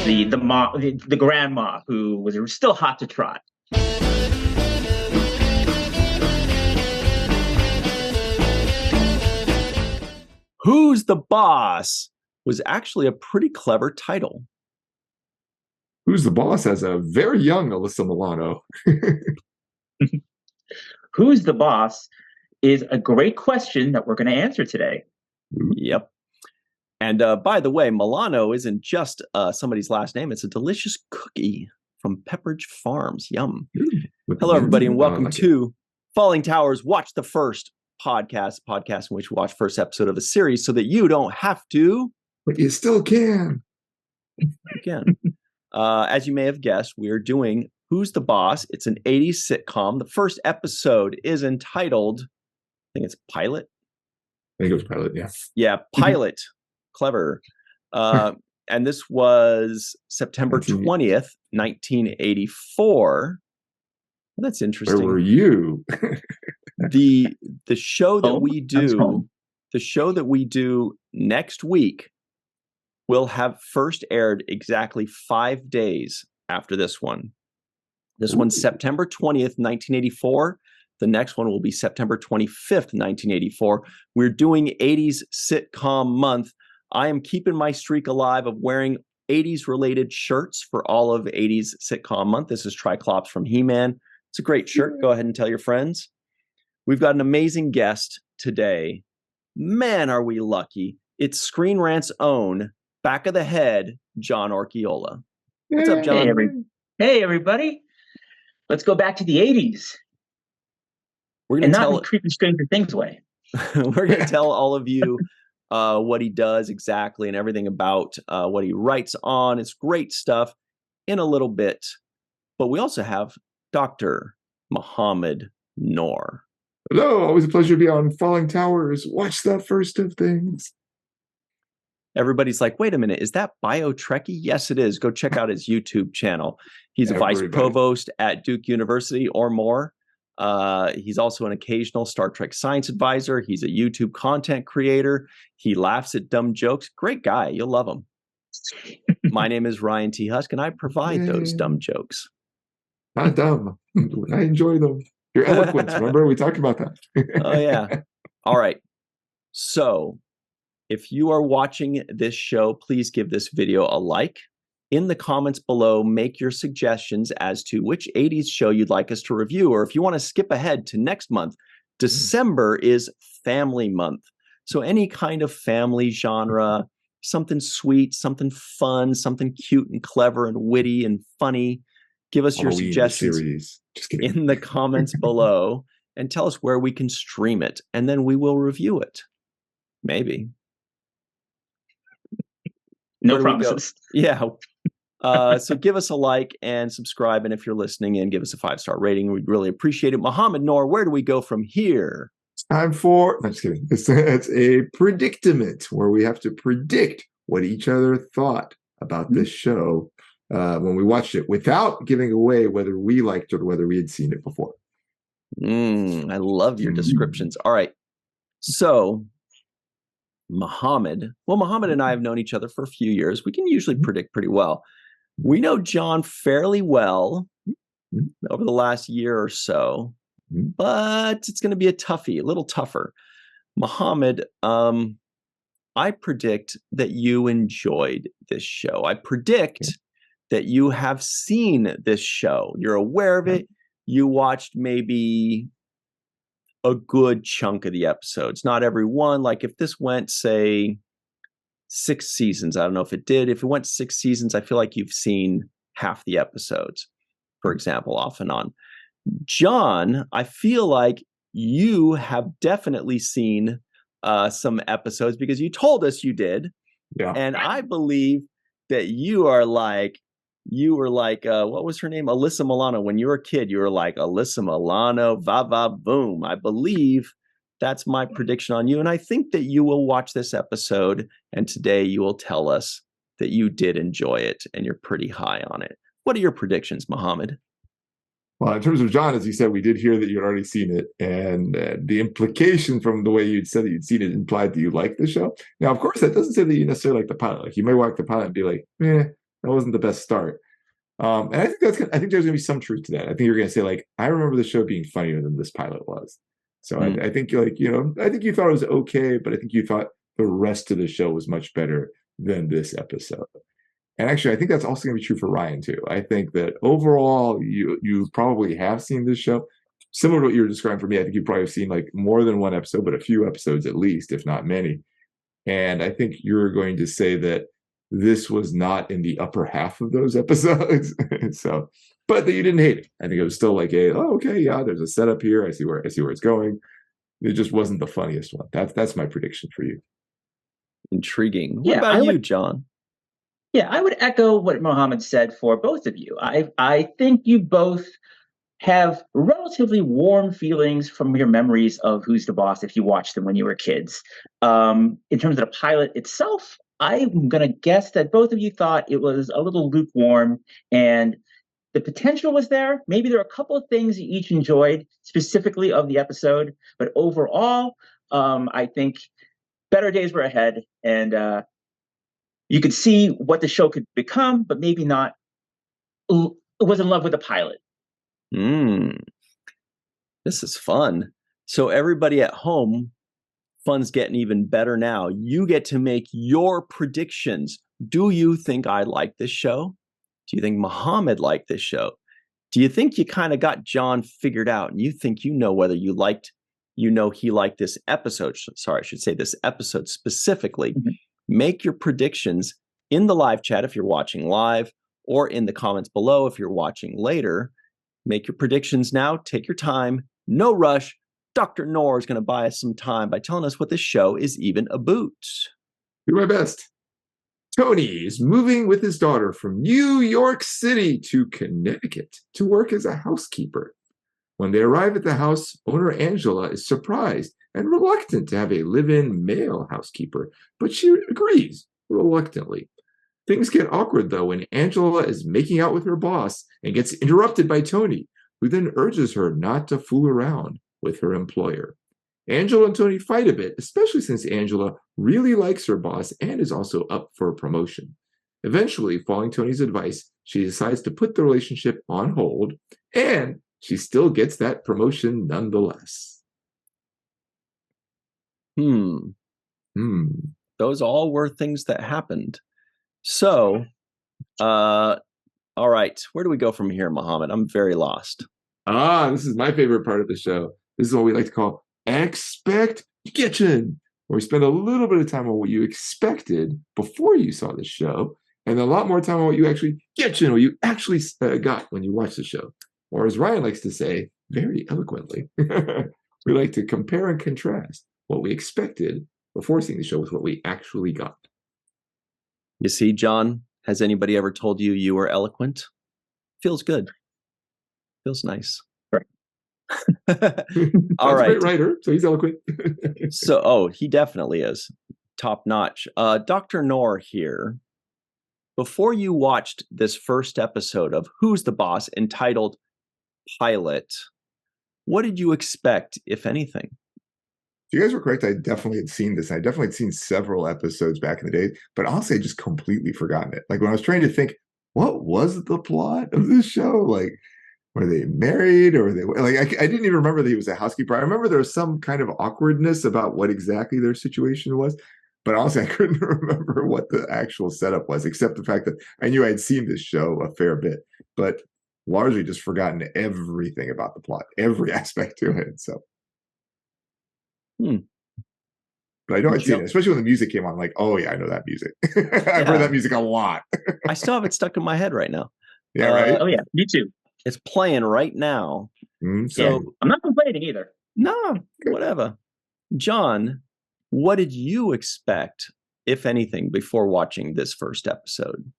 the grandma who was still hot to trot. Who's the Boss was actually a pretty clever title. Who's the Boss has a very young Alyssa Milano. Who's the Boss is a great question that we're going to answer today. Yep. And by the way, Milano isn't just somebody's last name. It's a delicious cookie from Pepperidge Farms. Yum. Hello, everybody, and welcome to Falling Towers Watch the First podcast in which we watch first episode of a series so that you don't have to. But you still can. You can. As you may have guessed, we are doing Who's the Boss? It's an 80s sitcom. The first episode is entitled, I think it's Pilot. I think it was Pilot, yeah. Yeah, Pilot. Clever. And this was September 20th, 1984. Well, that's interesting. Where were you? The show that we do next week will have first aired exactly 5 days after this one. This one's September 20th, 1984. The next one will be September 25th, 1984. We're doing 80s sitcom month. I am keeping my streak alive of wearing 80s related shirts for all of 80s sitcom month. This is Triclops from He-Man. It's a great shirt. Go ahead and tell your friends. We've got an amazing guest today. Man, are we lucky. It's Screenrant's own, back of the head, John Orquiola. What's up, John? Hey, everybody. Let's go back to the 80s. We're going to tell creepy Stranger Things way. We're going to tell all of you what he does exactly and everything about what he writes on. It's great stuff in a little bit. But we also have Dr. Muhammad Noor. Hello, always a pleasure to be on Falling Towers. Watch the first of things. Everybody's like, wait a minute, is that Bio Trekkie? Yes, it is. Go check out his YouTube channel. He's a vice provost at Duke University or more. He's also an occasional Star Trek science advisor. He's a YouTube content creator. He laughs at dumb jokes. Great guy. You'll love him. My name is Ryan T. Husk, and I provide those dumb jokes. Not dumb. I enjoy them. Your eloquence. Remember, we talked about that. Oh, yeah. All right. So if you are watching this show, please give this video a like. In the comments below, make your suggestions as to which 80s show you'd like us to review, or if you want to skip ahead to next month. December is family month. So any kind of family genre, something sweet, something fun, something cute and clever and witty and funny, give us your suggestions in the comments below and tell us where we can stream it, and then we will review it. Maybe. No promises. Yeah. So give us a like and subscribe. And if you're listening in, give us a 5-star rating. We'd really appreciate it. Muhammad Noor, where do we go from here? It's time for, no, just kidding. It's a predicament where we have to predict what each other thought about this show when we watched it without giving away whether we liked it or whether we had seen it before. I love your descriptions. All right. So Muhammad and I have known each other for a few years. We can usually predict pretty well. We know John fairly well over the last year or so, but it's going to be a little tougher. Muhammad, I predict that you enjoyed this show. I predict that you have seen this show. You're aware of it. You watched maybe a good chunk of the episodes, not every one. Like if this went, say, 6 seasons, I don't know if it did. If it went 6 seasons, I feel like you've seen half the episodes, for example, off and on. John, I feel like you have definitely seen some episodes because you told us you did. Yeah. And I believe that you were like, what was her name? Alyssa Milano. When you were a kid, you were like, Alyssa Milano, va va boom. I believe that's my prediction on you. And I think that you will watch this episode and today you will tell us that you did enjoy it and you're pretty high on it. What are your predictions, Muhammad? Well, in terms of John, as you said, we did hear that you'd already seen it. And the implication from the way you'd said that you'd seen it implied that you liked the show. Now, of course, that doesn't say that you necessarily like the pilot. Like you may watch the pilot and be like, the best start. And I think I think there's gonna be some truth to that. I think you're gonna say like, I remember the show being funnier than this pilot was. So I think like, I think you thought it was okay, but I think you thought the rest of the show was much better than this episode. And actually, I think that's also gonna be true for Ryan too. I think that overall, you probably have seen this show. Similar to what you were describing for me, I think you probably have seen like more than one episode, but a few episodes at least, if not many. And I think you're going to say that this was not in the upper half of those episodes. So, but that you didn't hate it. I think it was still like okay, yeah, there's a setup here. I see where it's going. It just wasn't the funniest one. That's my prediction for you. Intriguing. What about you, John? Yeah, I would echo what Mohammed said for both of you. I think you both have relatively warm feelings from your memories of Who's the Boss if you watched them when you were kids. In terms of the pilot itself, I'm going to guess that both of you thought it was a little lukewarm, and the potential was there. Maybe there are a couple of things you each enjoyed specifically of the episode, but overall, I think better days were ahead, and you could see what the show could become, but maybe not was in love with the pilot. This is fun. So everybody at home, fun's getting even better now. You get to make your predictions. Do you think I like this show? Do you think Mohammed liked this show? Do you think you kind of got John figured out and you think you know whether he liked this episode? Sorry, I should say this episode specifically. Mm-hmm. Make your predictions in the live chat if you're watching live, or in the comments below if you're watching later. Make your predictions now. Take your time. No rush. Dr. Noor is going to buy us some time by telling us what this show is even about. Do my best. Tony is moving with his daughter from New York City to Connecticut to work as a housekeeper. When they arrive at the house, owner Angela is surprised and reluctant to have a live-in male housekeeper, but she agrees reluctantly. Things get awkward, though, when Angela is making out with her boss and gets interrupted by Tony, who then urges her not to fool around with her employer. Angela and Tony fight a bit, especially since Angela really likes her boss and is also up for a promotion. Eventually, following Tony's advice, she decides to put the relationship on hold, and she still gets that promotion nonetheless. Those all were things that happened. So, all right, where do we go from here, Mohammed? I'm very lost. This is my favorite part of the show. This is what we like to call Expectation, where we spend a little bit of time on what you expected before you saw the show, and a lot more time on what you actually what you actually got when you watched the show. Or as Ryan likes to say, very eloquently, we like to compare and contrast what we expected before seeing the show with what we actually got. You see, John, has anybody ever told you you were eloquent? Feels good. Feels nice. Right. All right. A great writer, so he's eloquent. He definitely is. Top notch. Dr. Noor here. Before you watched this first episode of Who's the Boss, entitled Pilot, what did you expect, if anything? You guys were correct. I definitely had seen this. I definitely had seen several episodes back in the day, but honestly, I just completely forgotten it. Like when I was trying to think, what was the plot of this show? Like, were they married or were they like, I didn't even remember that he was a housekeeper. I remember there was some kind of awkwardness about what exactly their situation was, but honestly, I couldn't remember what the actual setup was, except the fact that I knew I had seen this show a fair bit, but largely just forgotten everything about the plot, every aspect to it. So. But I know I'd seen it, especially when the music came on. I'm like, oh yeah, I know that music. I've heard that music a lot. I still have it stuck in my head right now. Yeah, right. Oh yeah, me too. It's playing right now. So I'm not complaining either. No, whatever. John, what did you expect, if anything, before watching this first episode?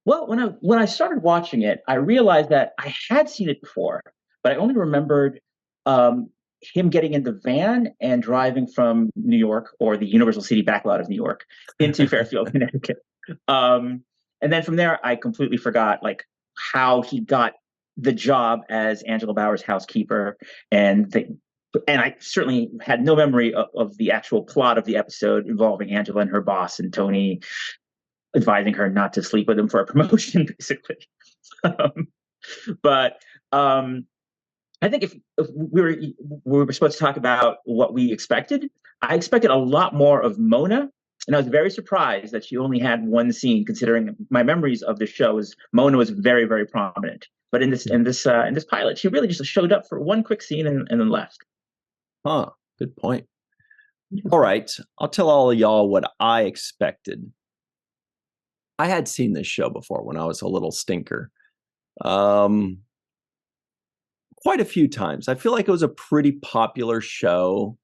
Well, when I started watching it, I realized that I had seen it before, but I only remembered him getting in the van and driving from New York, or the Universal City backlot of New York, into Fairfield, Connecticut. And then from there, I completely forgot like how he got the job as Angela Bauer's housekeeper, and I certainly had no memory of the actual plot of the episode involving Angela and her boss and Tony advising her not to sleep with him for a promotion, basically. Um, but I think if we were supposed to talk about what we expected, I expected a lot more of Mona, and I was very surprised that she only had one scene. Considering my memories of the show, is Mona was very, very prominent, but in this pilot, she really just showed up for one quick scene and then left. Huh. Good point. All right, I'll tell all of y'all what I expected. I had seen this show before when I was a little stinker. Quite a few times. I feel like it was a pretty popular show,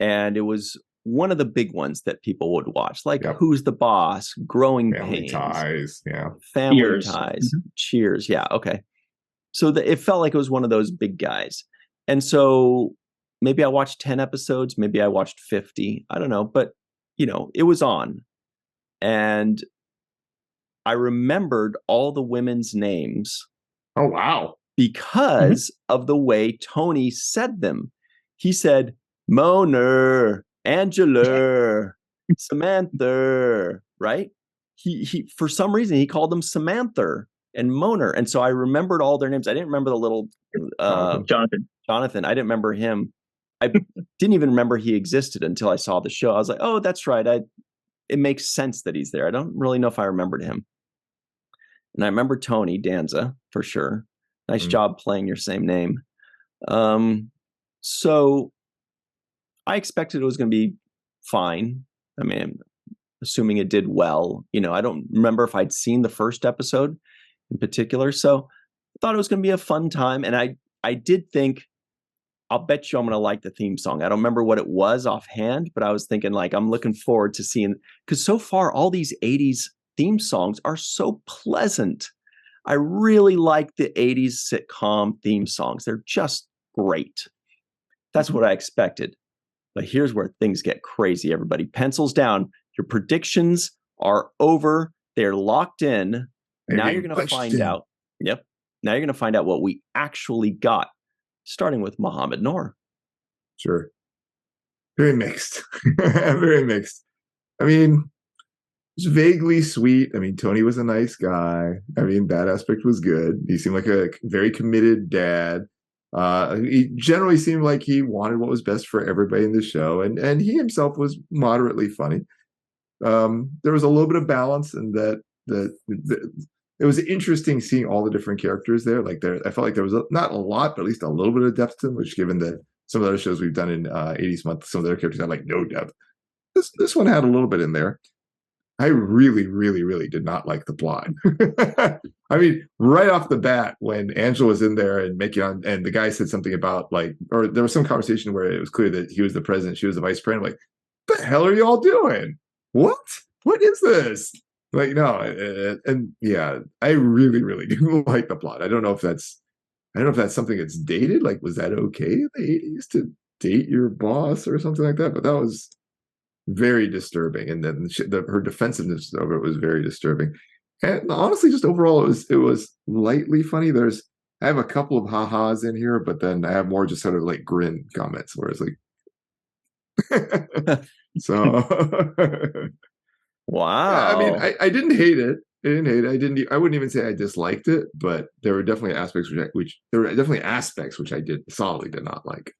and it was one of the big ones that people would watch, like Who's the Boss, Growing Family Pains, Ties, Family Cheers. Ties, Cheers, yeah, okay. So it felt like it was one of those big guys, and so maybe I watched 10 episodes, maybe I watched 50, I don't know, but it was on, and I remembered all the women's names. Oh wow! Because of the way Tony said them. He said, Moner, Angela, Samantha, right? He for some reason, he called them Samantha and Moner. And so I remembered all their names. I didn't remember the little Jonathan. I didn't remember him. I didn't even remember he existed until I saw the show. I was like, oh, that's right. It makes sense that he's there. I don't really know if I remembered him. And I remember Tony Danza for sure. Nice job playing your same name. So I expected it was going to be fine. I mean, assuming it did well. I don't remember if I'd seen the first episode in particular. So I thought it was going to be a fun time. And I did think, I'll bet you I'm going to like the theme song. I don't remember what it was offhand, but I was thinking like, I'm looking forward to seeing, because so far all these 80s theme songs are so pleasant. I really like the 80s sitcom theme songs. They're just great. That's what I expected. But here's where things get crazy, everybody. Pencils down. Your predictions are over. They're locked in. Now you're going to find out. Yep. Now you're going to find out what we actually got, starting with Mohammed Noor. Sure. Very mixed. Very mixed. I mean, it's vaguely sweet. I mean, Tony was a nice guy. I mean, that aspect was good. He seemed like a very committed dad. He generally seemed like he wanted what was best for everybody in the show, and he himself was moderately funny. There was a little bit of balance in that it was interesting seeing all the different characters there. Like I felt like there was not a lot, but at least a little bit of depth to them, which given that some of the other shows we've done in 80s month, some of their characters had like no depth. This one had a little bit in there. I really, really, really did not like the plot. I mean, right off the bat, when Angela was in there and and the guy said something about or there was some conversation where it was clear that he was the president, she was the vice president. I'm like, what the hell are you all doing? What is this? No, and yeah, I really, really do like the plot. I don't know if that's something that's dated. Like, was that okay in the 80s to date your boss or something like that? But that was very disturbing, and then her defensiveness of it was very disturbing. And honestly, just overall, it was lightly funny. I have a couple of ha-has in here, but then I have more just sort of like grin comments, where it's like, so. Wow. I mean, I didn't hate it. I wouldn't even say I disliked it, but there were definitely aspects which I solidly did not like.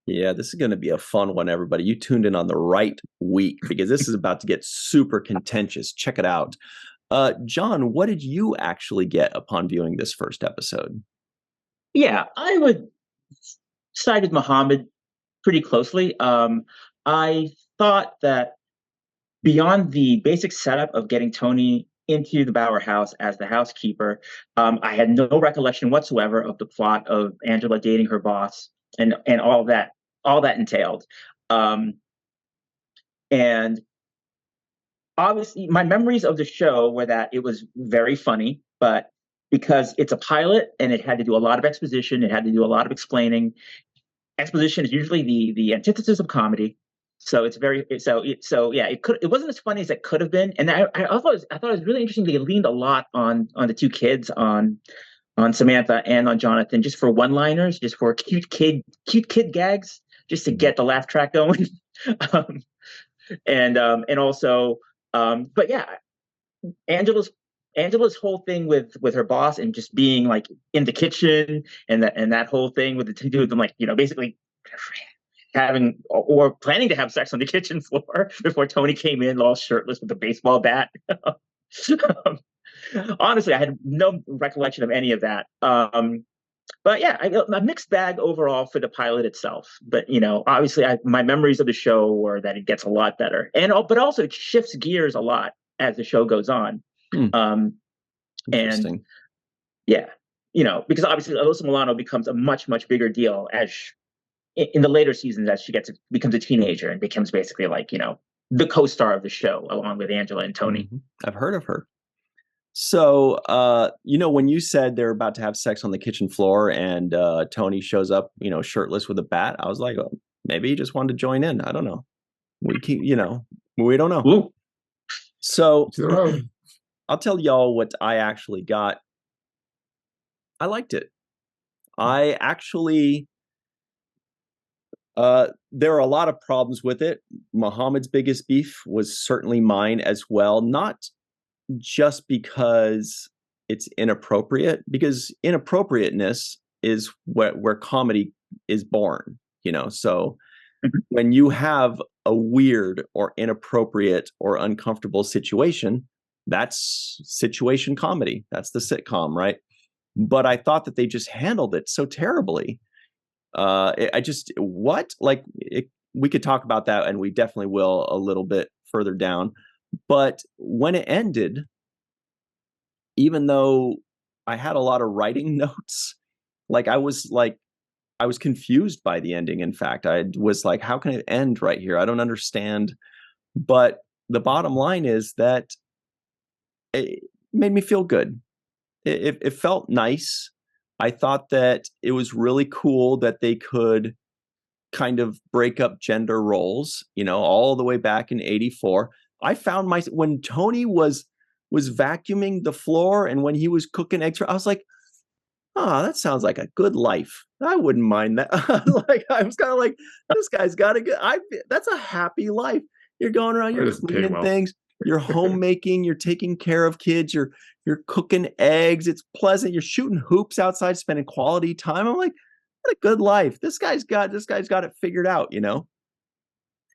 Yeah, this is going to be a fun one, everybody. You tuned in on the right week, because this is about to get super contentious. Check it out. John, what did you actually get upon viewing this first episode? Yeah, I would side with Mohammed pretty closely. I thought that beyond the basic setup of getting Tony into the Bauer house as the housekeeper, I had no recollection whatsoever of the plot of Angela dating her boss and all that entailed. And obviously, my memories of the show were that it was very funny, but because it's a pilot and it had to do a lot of exposition, it had to do a lot of explaining. Exposition is usually the antithesis of comedy. So it's very yeah. It wasn't as funny as it could have been, and I thought it was really interesting. They leaned a lot on the two kids, on Samantha and on Jonathan, just for one-liners, just for cute kid gags, just to get the laugh track going. And also, but yeah, Angela's whole thing with her boss and just being like in the kitchen and that whole thing with the two of them, like, basically having or planning to have sex on the kitchen floor before Tony came in all shirtless with a baseball bat. Honestly, I had no recollection of any of that. But yeah, a mixed bag overall for the pilot itself. But obviously, my memories of the show were that it gets a lot better, but also it shifts gears a lot as the show goes on. Interesting. And yeah, because obviously Alyssa Milano becomes a much bigger deal in the later seasons as she becomes a teenager and becomes basically like the co-star of the show along with Angela and Tony. I've heard of her. So, when you said they're about to have sex on the kitchen floor and Tony shows up, shirtless with a bat, I was like, oh, maybe he just wanted to join in. I don't know. We don't know. Ooh. So I'll tell y'all what I actually got. I liked it. I actually, there are a lot of problems with it. Muhammad's biggest beef was certainly mine as well. Not just because it's inappropriate, because inappropriateness is where comedy is born, so when you have a weird or inappropriate or uncomfortable situation, that's situation comedy, that's the sitcom, right? But I thought that they just handled it so terribly. We could talk about that, and we definitely will a little bit further down. But when it ended, even though I had a lot of writing notes, I was confused by the ending. In fact, I was like, how can it end right here? I don't understand. But the bottom line is that it made me feel good. It felt nice. I thought that it was really cool that they could kind of break up gender roles, all the way back in '84. I found when Tony was vacuuming the floor and when he was cooking eggs, I was like, that sounds like a good life. I wouldn't mind that. I was kind of like, this guy's got a good, that's a happy life. You're going around, you're cleaning things, you're homemaking, you're taking care of kids, you're cooking eggs. It's pleasant. You're shooting hoops outside, spending quality time. I'm like, what a good life. This guy's got it figured out,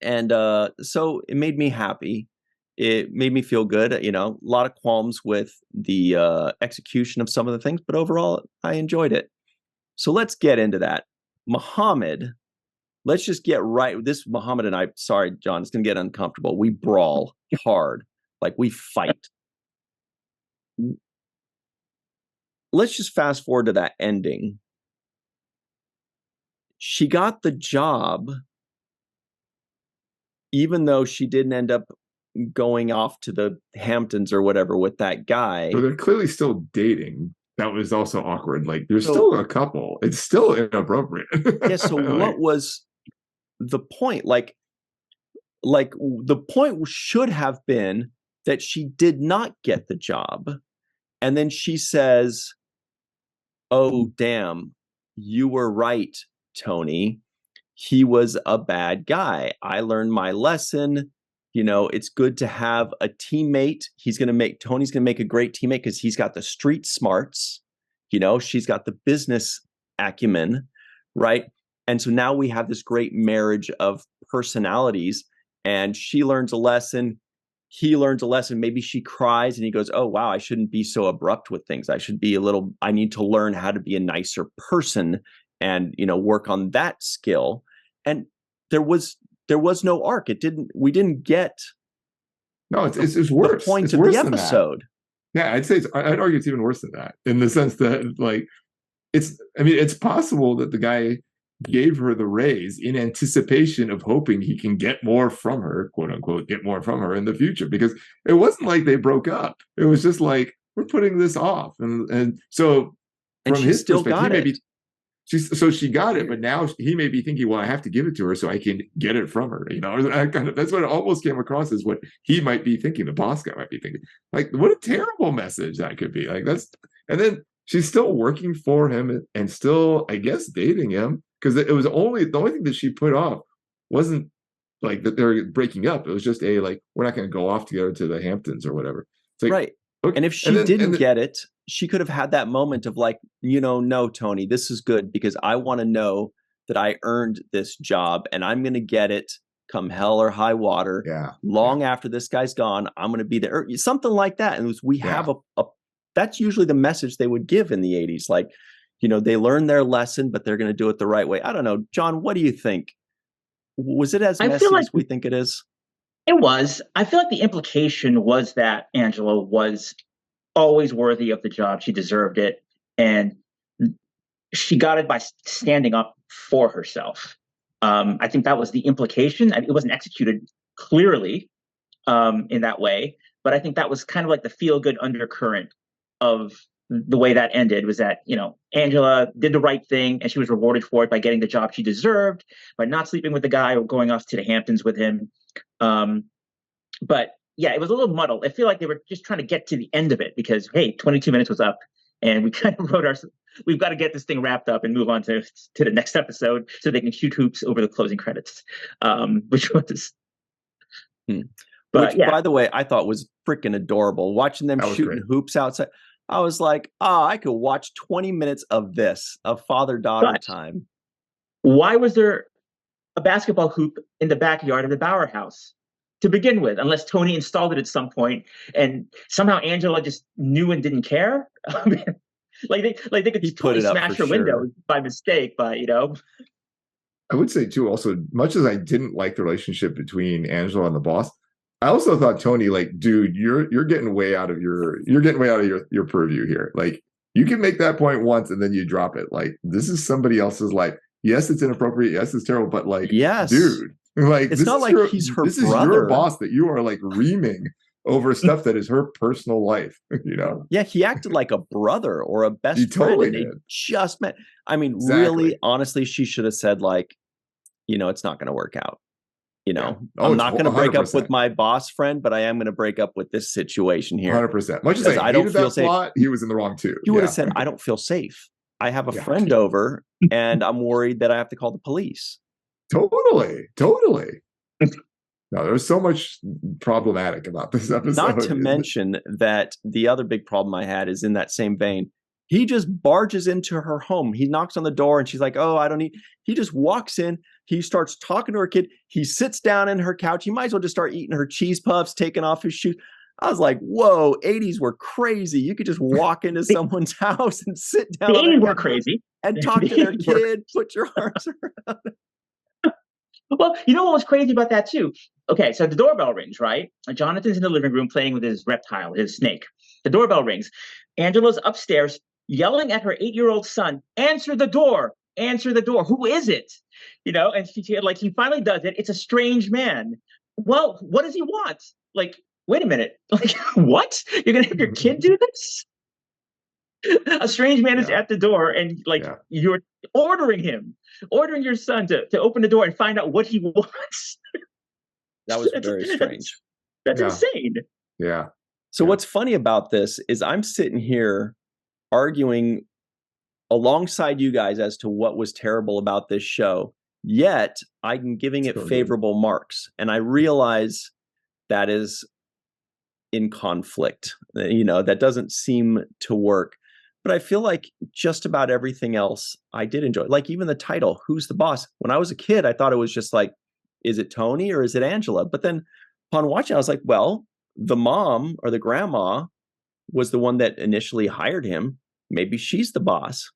And so it made me happy. It made me feel good. A lot of qualms with the execution of some of the things, but overall, I enjoyed it. So let's get into that. Muhammad, let's just get right. This Muhammad and I, sorry, John, it's going to get uncomfortable. We brawl hard, we fight. Let's just fast forward to that ending. She got the job, even though she didn't end up going off to the Hamptons or whatever with that guy. So they're clearly still dating. That was also awkward. There's still a couple. It's still inappropriate. Yeah. So what was the point? The point should have been that she did not get the job. And then she says, oh, damn, you were right, Tony. He was a bad guy. I learned my lesson. It's good to have a teammate. Tony's going to make a great teammate because he's got the street smarts. She's got the business acumen, right? And so now we have this great marriage of personalities, and she learns a lesson. He learns a lesson. Maybe she cries and he goes, oh, wow, I shouldn't be so abrupt with things. I need to learn how to be a nicer person and, work on that skill. And there was no arc. We didn't get. No, it's worse. The point it's of worse the episode. Yeah, I'd argue it's even worse than that, in the sense that it's possible that the guy gave her the raise in anticipation of hoping he can get more from her, quote unquote, get more from her in the future, because it wasn't like they broke up. It was just like, we're putting this off. And so from his still perspective, got she got it, but now he may be thinking, well, I have to give it to her so I can get it from her. That's what it almost came across as what he might be thinking, the boss guy might be thinking. What a terrible message that could be. And then she's still working for him and still, I guess, dating him, because it was the only thing that she put off wasn't that they're breaking up. It was just we're not going to go off together to the Hamptons or whatever. Like, right. okay. And if she didn't get it, she could have had that moment of like, no, Tony, this is good because I want to know that I earned this job and I'm going to get it come hell or high water. Yeah. Long after this guy's gone, I'm going to be there. Something like that. And we have that's usually the message they would give in the 80s. Like, they learn their lesson, but they're going to do it the right way. I don't know. John, what do you think? Was it as messy as we think it is? It was. I feel like the implication was that Angela was always worthy of the job. She deserved it. And she got it by standing up for herself. I think that was the implication. It wasn't executed clearly in that way, but I think that was kind of like the feel-good undercurrent of the way that ended, was that, Angela did the right thing and she was rewarded for it by getting the job she deserved, by not sleeping with the guy or going off to the Hamptons with him. But yeah, it was a little muddled. I feel like they were just trying to get to the end of it because, hey, 22 minutes was up and we kind of we've got to get this thing wrapped up and move on to the next episode so they can shoot hoops over the closing credits, which was... But, which, by the way, I thought was freaking adorable. Watching them shooting hoops outside. I was like, I could watch 20 minutes of this, of father-daughter time. Why was there a basketball hoop in the backyard of the Bauer house to begin with, unless Tony installed it at some point and somehow Angela just knew and didn't care? Like they could totally smash her window by mistake, but I would say too, also, much as I didn't like the relationship between Angela and the boss, I also thought Tony, like, dude, you're getting way out of your purview here. Like, you can make that point once and then you drop it. Like, this is somebody else's life. Yes, it's inappropriate. Yes, it's terrible. But like, dude, like, it's not like he's her brother. This is your boss that you are like reaming over stuff that is her personal life. Yeah, he acted like a brother or a best friend. Totally and did. They just met. I mean, really, honestly, she should have said like, it's not going to work out. I'm not going to break up with my boss friend, but I am going to break up with this situation here. 100%. Much as I don't feel safe. Plot, he was in the wrong too. He would have said, I don't feel safe. I have a friend over and I'm worried that I have to call the police. Totally. No, there's so much problematic about this episode. Not to mention that the other big problem I had is in that same vein. He just barges into her home. He knocks on the door and she's like, oh, I don't need. He just walks in. He starts talking to her kid. He sits down in her couch. He might as well just start eating her cheese puffs, taking off his shoes. I was like, whoa, 80s were crazy. You could just walk into someone's house and sit down. The 80s were crazy. And talk to their kid, put your arms around it. Well, you know what was crazy about that too? Okay, so the doorbell rings, right? Jonathan's in the living room playing with his reptile, his snake. The doorbell rings. Angela's upstairs yelling at her 8-year-old son, answer the door, who is it? And he finally does it. It's a strange man. Well, what does he want? Like, wait a minute, like, what? You're gonna have your kid do this? A strange man is at the door and you're ordering your son to open the door and find out what he wants. That was very strange. That's insane. Yeah. So what's funny about this is I'm sitting here arguing alongside you guys as to what was terrible about this show, yet I'm giving it favorable marks. And I realize that is in conflict. That doesn't seem to work. But I feel like just about everything else I did enjoy. Like even the title, Who's the Boss? When I was a kid, I thought it was just like, is it Tony or is it Angela? But then upon watching, I was like, well, the mom or the grandma was the one that initially hired him. Maybe she's the boss.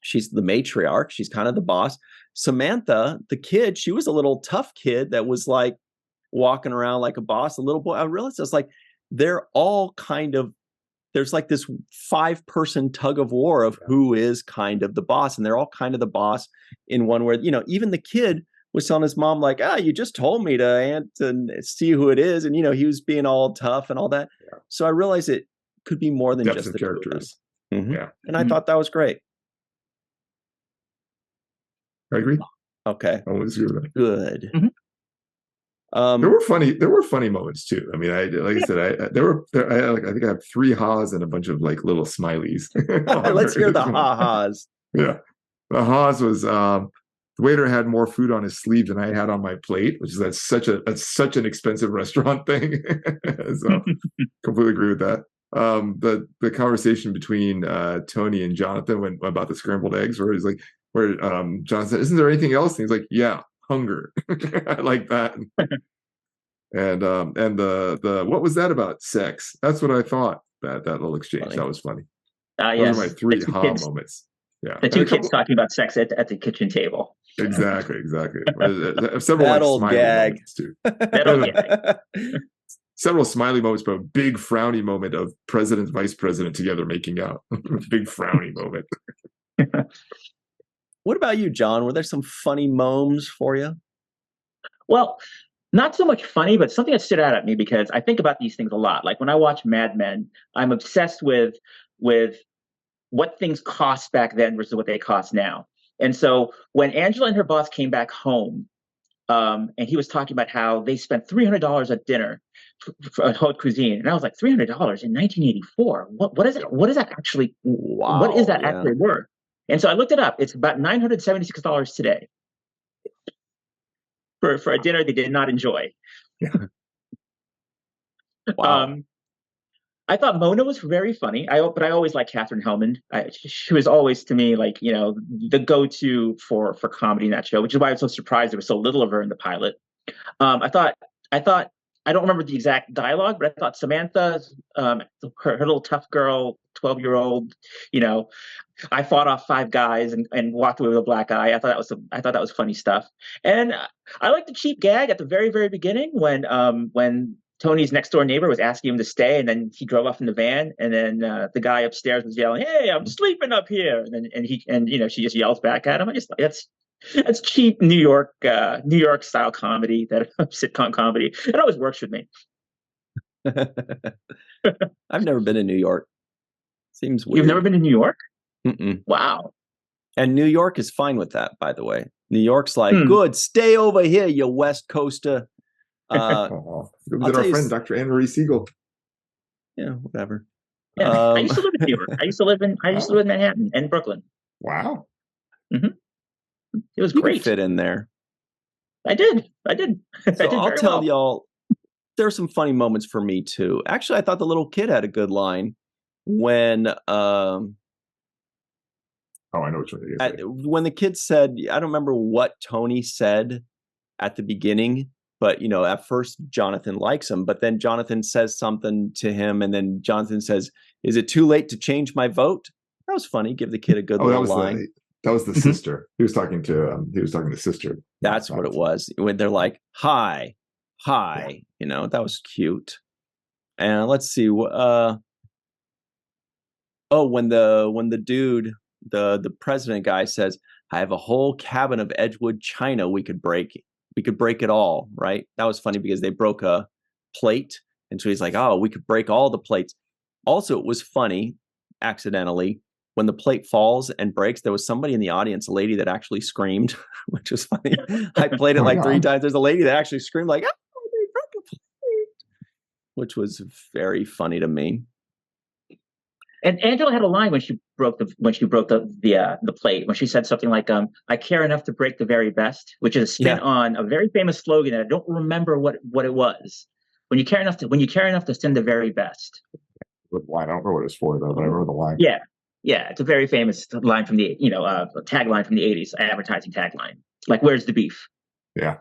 She's the matriarch. She's kind of the boss. Samantha, the kid, she was a little tough kid that was like walking around like a boss, a little boy. I realized it's like they're all kind of, there's like this 5-person tug of war of who is kind of the boss. And they're all kind of the boss in one where, even the kid was telling his mom like, you just told me to see who it is. And, he was being all tough and all that. Yeah. So I realized it could be more than just the characters. Mm-hmm. Yeah. And I thought that was great. I agree. Okay. I always agree with that. Good. Mm-hmm. There were funny moments too. I mean, I think I have 3 ha's and a bunch of like little smileys. Let's hear the ha-has. Yeah. The ha's was the waiter had more food on his sleeve than I had on my plate, which is that's such an expensive restaurant thing. So completely agree with that. The conversation between Tony and Jonathan about the scrambled eggs, where he's like, Jonathan said, "Isn't there anything else?" And he's like, "Yeah, hunger." I like that. And the what was that about sex? That's what I thought. That little exchange, Funny. that was funny. Those Those are my three kids, moments. Yeah, the two kids talking about sex at the kitchen table. Exactly. Several That like old smiley gag. moments too. That old gag. Several smiley moments, but a big frowny moment of president, vice president together making out. Big frowny moment. What about you, John? Were there some funny momes for you? Well, not so much funny, but something that stood out at me because I think about these things a lot. Like when I watch Mad Men, I'm obsessed with what things cost back then versus what they cost now. And so when Angela and her boss came back home, and he was talking about how they spent $300 at dinner for haute cuisine, and I was like, $300 in 1984. What is it? What is that actually? Wow, what is that actually worth? And so I looked it up. It's about $976 today for a dinner they did not enjoy. Yeah. Wow. I thought Mona was very funny. But I always liked Katherine Hellman. She was always to me like the go-to for comedy in that show, which is why I was so surprised there was so little of her in the pilot. I thought I don't remember the exact dialogue, but I thought Samantha, her little tough girl, 12-year-old, I fought off 5 guys and walked away with a black eye. I thought that was funny stuff. And I like the cheap gag at the very, very beginning when Tony's next door neighbor was asking him to stay, and then he drove off in the van, and then the guy upstairs was yelling, "Hey, I'm sleeping up here!" And she just yells back at him. I just that's cheap New York style comedy, that sitcom comedy. It always works with me. I've never been in New York. Seems weird. You've never been to New York? Mm-mm. Wow. And New York is fine with that, by the way. New York's like, good, stay over here, you West Coaster. Did our friend Dr. Anne Marie Siegel. Yeah, whatever. Yeah, I used to live in New York. I used to live in Manhattan and Brooklyn. Wow. Mm-hmm. It was you great. Could fit in there. I did. So I'll tell y'all, there are some funny moments for me too. Actually, I thought the little kid had a good line when I know which one it is. When the kid said, I don't remember what Tony said at the beginning, but at first Jonathan likes him, but then Jonathan says something to him, and then Jonathan says, "Is it too late to change my vote?" That was funny. Give the kid a good little line. That was the sister. He was talking to sister. That's what it was. When they're like, hi, yeah. That was cute. And let's see. When the dude, the president guy says, "I have a whole cabin of Edgewood china we could break it all," right? That was funny because they broke a plate. And so he's like, "Oh, we could break all the plates." Also, it was funny, accidentally, when the plate falls and breaks, there was somebody in the audience, a lady that actually screamed, which was funny. I played it like 3 times. There's a lady that actually screamed like, "Oh, they broke a plate," which was very funny to me. And Angela had a line when she broke the plate, when she said something like, "I care enough to break the very best," which is a spin on a very famous slogan that I don't remember what it was. When you care enough to send the very best. The line, I don't know what it's for though, but I remember the line. Yeah, it's a very famous line from the tagline from the 80s, advertising tagline. Like, "Where's the beef?" Yeah,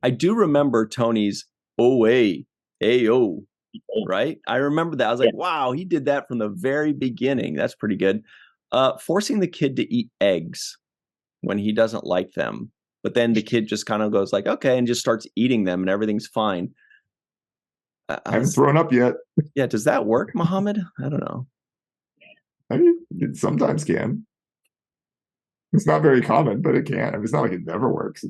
I do remember Tony's "oh, right? I remember that. I was like, wow, he did that from the very beginning. That's pretty good. Forcing the kid to eat eggs when he doesn't like them, but then the kid just kind of goes like, okay, and just starts eating them and everything's fine. I haven't thrown up yet. Yeah, does that work, Muhammad? I don't know. I mean, it sometimes can. It's not very common, but it can. I mean, it's not like it never works.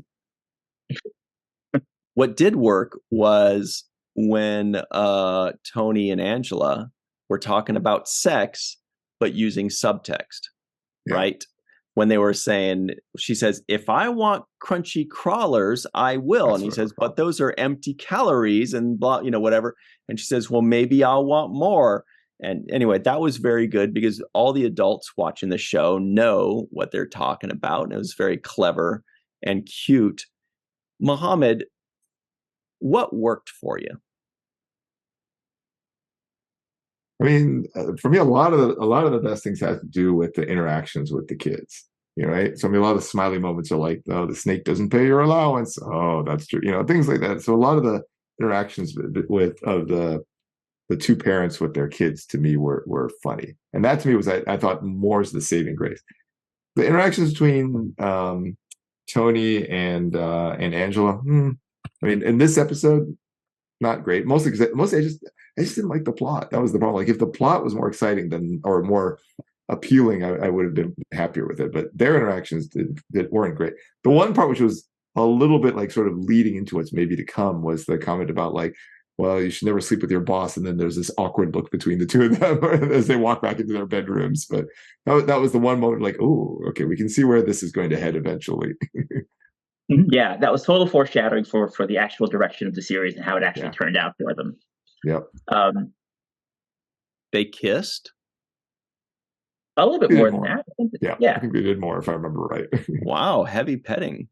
What did work was when Tony and Angela were talking about sex, but using subtext, right? When they were saying, she says, "If I want crunchy crawlers, I will." That's, and he says, "But those are empty calories," and blah, whatever. And she says, "Well, maybe I'll want more." And anyway, that was very good because all the adults watching the show know what they're talking about. And it was very clever. and cute. Mohammed, what worked for you? I mean, for me, a lot of the best things have to do with the interactions with the kids. Right? So I mean, a lot of the smiley moments are like, "Oh, the snake doesn't pay your allowance." Oh, that's true. Things like that. So a lot of the interactions of the two parents with their kids to me were funny, and that to me was I thought more is the saving grace. The interactions between Tony and Angela. I mean, in this episode, not great. Mostly I just didn't like the plot. That was the problem. Like if the plot was more exciting or more appealing, I would have been happier with it. But their interactions weren't great. The one part which was a little bit like sort of leading into what's maybe to come was the comment about like, well, you should never sleep with your boss. And then there's this awkward look between the two of them as they walk back into their bedrooms. But that was the one moment like, oh, okay, we can see where this is going to head eventually. Yeah, that was total foreshadowing for the actual direction of the series and how it actually turned out for them. Yep. They kissed? A little bit more than that. I think they did more if I remember right. Wow, heavy petting.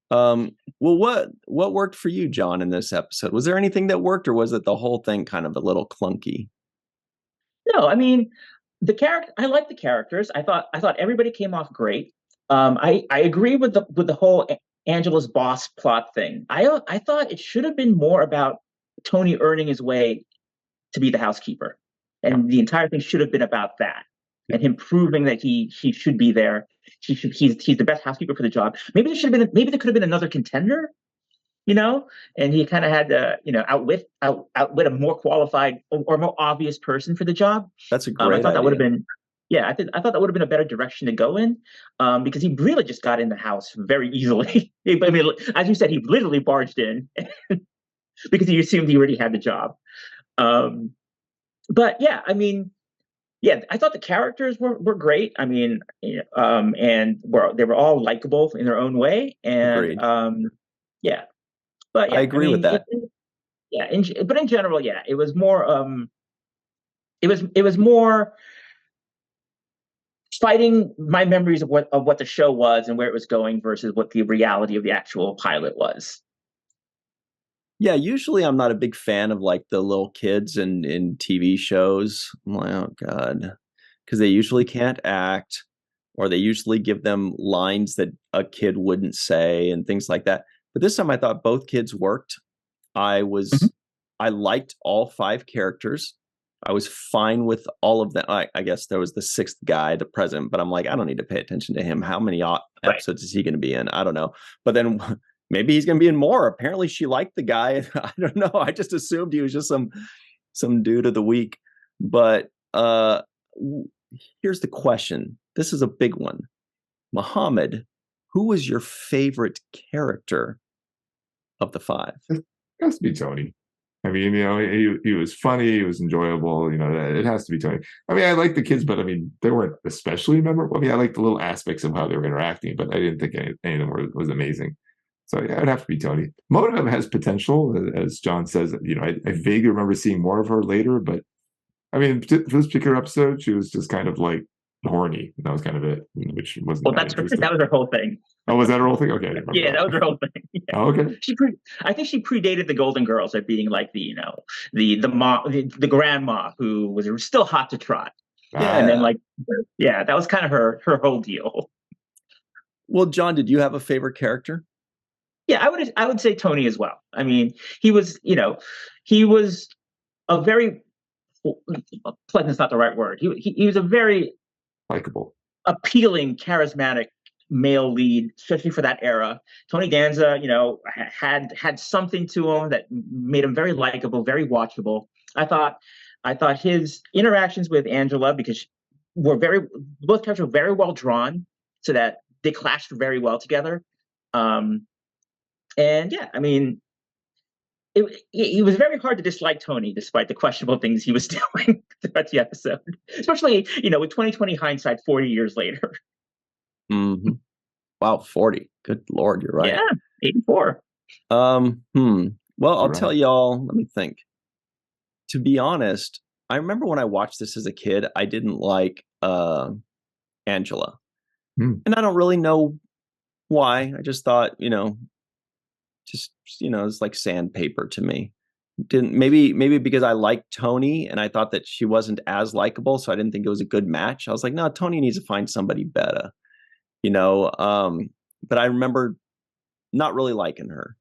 Well, what worked for you, John, in this episode? Was there anything that worked, or was it the whole thing kind of a little clunky? No, I mean I like the characters. I thought everybody came off great. I agree with the whole Angela's boss plot thing. I thought it should have been more about Tony earning his way to be the housekeeper, and the entire thing should have been about that, and him proving that he should be there. He's the best housekeeper for the job. Maybe there could have been another contender, and he kind of had to outwit a more qualified or more obvious person for the job. That's a great I thought idea. that would have been. Yeah, I thought that would have been a better direction to go in, because he really just got in the house very easily. I mean, as you said, he literally barged in because he assumed he already had the job. But yeah, I mean, I thought the characters were great. I mean, and they were all likable in their own way. And Agreed. But I agree with that. But in general, it was more. It was more fighting my memories of what the show was and where it was going versus what the reality of the actual pilot was. Yeah, usually I'm not a big fan of like the little kids in TV shows. I'm like, oh God, because they usually can't act, or they usually give them lines that a kid wouldn't say and things like that. But this time I thought both kids worked. I liked all 5 characters. I was fine with all of them. I guess there was the 6th guy, the president, but I'm like, I don't need to pay attention to him. How many episodes is he going to be in? I don't know. But then maybe he's going to be in more. Apparently she liked the guy. I don't know. I just assumed he was just some dude of the week. But here's the question. This is a big one. Mohammed, who was your favorite character of the 5? It has to be Tony. I mean, he was funny. He was enjoyable. It has to be Tony. I mean, I like the kids, but I mean, they weren't especially memorable. I mean, I like the little aspects of how they were interacting, but I didn't think any of them was amazing. So yeah, it'd have to be Tony. Mona of them has potential, as John says. I vaguely remember seeing more of her later, but I mean, for this particular episode, she was just kind of like horny. And that was kind of it, which wasn't. Well, that was her whole thing. Oh, was that her whole thing? Okay. Yeah, that was her whole thing. Yeah. Oh, okay. I think she predated the Golden Girls at being like the grandma who was still hot to trot. Yeah. And then that was kind of her whole deal. Well, John, did you have a favorite character? Yeah, I would say Tony as well. I mean, he was a very pleasant's not the right word. He was a very likable, appealing, charismatic male lead, especially for that era. Tony Danza, had something to him that made him very likable, very watchable. I thought his interactions with Angela, because both characters were very well drawn, so that they clashed very well together. And yeah, I mean, it was very hard to dislike Tony, despite the questionable things he was doing throughout the episode, especially with 2020 hindsight, 40 years later. Mm-hmm. Wow, 40. Good Lord, you're right. Yeah, 84. Well, I'll tell y'all. Let me think. To be honest, I remember when I watched this as a kid, I didn't like Angela, and I don't really know Why? I just thought, it's like sandpaper to me. Didn't maybe because I liked Tony and I thought that she wasn't as likable, so I didn't think it was a good match. I was like, no, Tony needs to find somebody better, you know. But I remember not really liking her.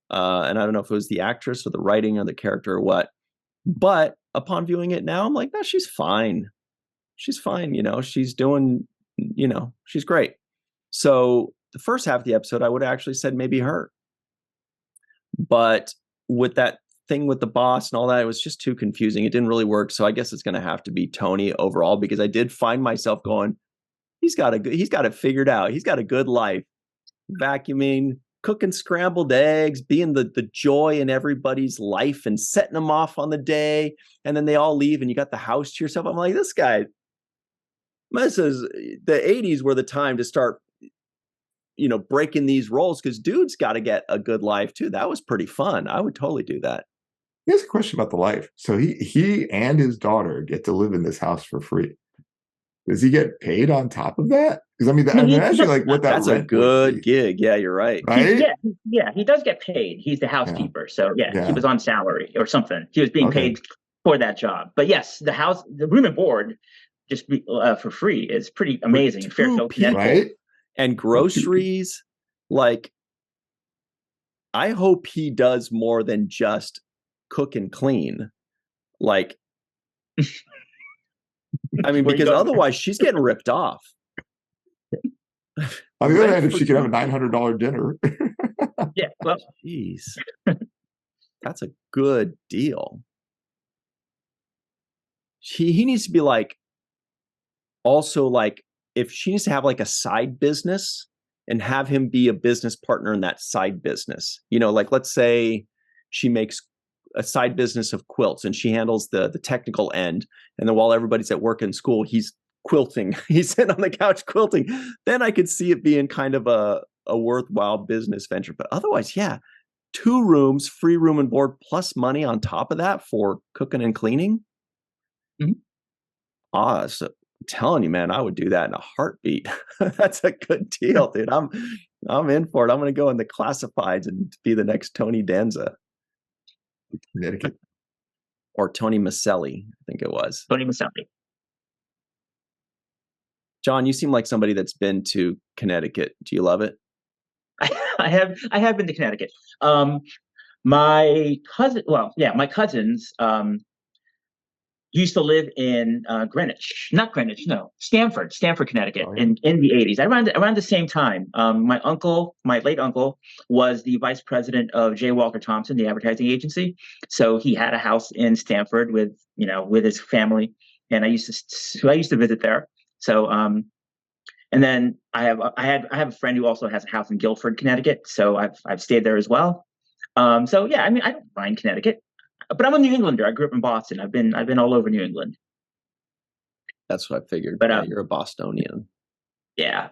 And I don't know if it was the actress or the writing or the character or what. But upon viewing it now, I'm like, no, she's fine. She's fine, she's doing, she's great. So the first half of the episode, I would have actually said maybe her. But with that thing with the boss and all that, it was just too confusing. It didn't really work. So I guess it's going to have to be Tony overall, because I did find myself going, he's got it figured out. He's got a good life, vacuuming, cooking scrambled eggs, being the joy in everybody's life and setting them off on the day. And then they all leave and you got the house to yourself. I'm like, this guy, this is the 80s were the time to start, breaking these roles, because dude's got to get a good life too. That was pretty fun. I would totally do that. Here's a question about the life. So he and his daughter get to live in this house for free. Does he get paid on top of that? Because I mean, I imagine like what that's a good gig. Yeah, you're right. Right? Yeah, he does get paid. He's the housekeeper, so he was on salary or something. He was being paid for that job. But yes, the room and board, just for free, is pretty amazing in Fairfield, Connecticut. Right? And groceries, like, I hope he does more than just cook and clean. Like, I mean, because otherwise she's getting ripped off. On the other hand, if she could have a $900 dinner. Yeah, well, jeez, that's a good deal. He needs to be like, also like, if she needs to have like a side business and have him be a business partner in that side business, like let's say she makes a side business of quilts and she handles the technical end. And then while everybody's at work and school, he's quilting. He's sitting on the couch quilting. Then I could see it being kind of a worthwhile business venture. But otherwise, 2 rooms, free room and board, plus money on top of that for cooking and cleaning. Mm-hmm. So I'm telling you, man, I would do that in a heartbeat. That's a good deal, dude. I'm in for it. I'm going to go in the classifieds and be the next Tony Danza. Connecticut. Or Tony Maselli, I think it was. Tony Maselli. John, you seem like somebody that's been to Connecticut. Do you love it? I have been to Connecticut. My cousins used to live in Stamford, Connecticut, in the 80s. Around the same time. My late uncle, was the vice president of J. Walter Thompson, the advertising agency. So he had a house in Stamford with his family, and I used to visit there. So and then I have a friend who also has a house in Guilford, Connecticut. So I've stayed there as well. So yeah, I mean, I don't mind Connecticut. But I'm a New Englander. I grew up in Boston. I've been all over New England. That's what I figured. But you're a Bostonian. Yeah.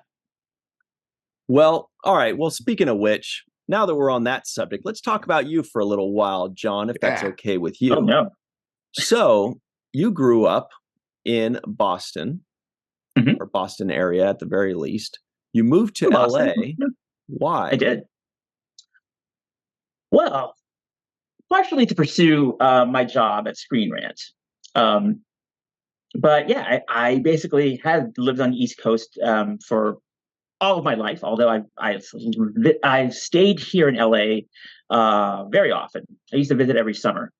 Well, all right. Well, speaking of which, now that we're on that subject, let's talk about you for a little while, John, if that's okay with you. Oh, no. So you grew up in Boston, or Boston area at the very least. You moved to LA. Why? I did. Well, partially to pursue my job at Screenrant. But yeah, I basically had lived on the East Coast for all of my life, although I've stayed here in LA very often. I used to visit every summer.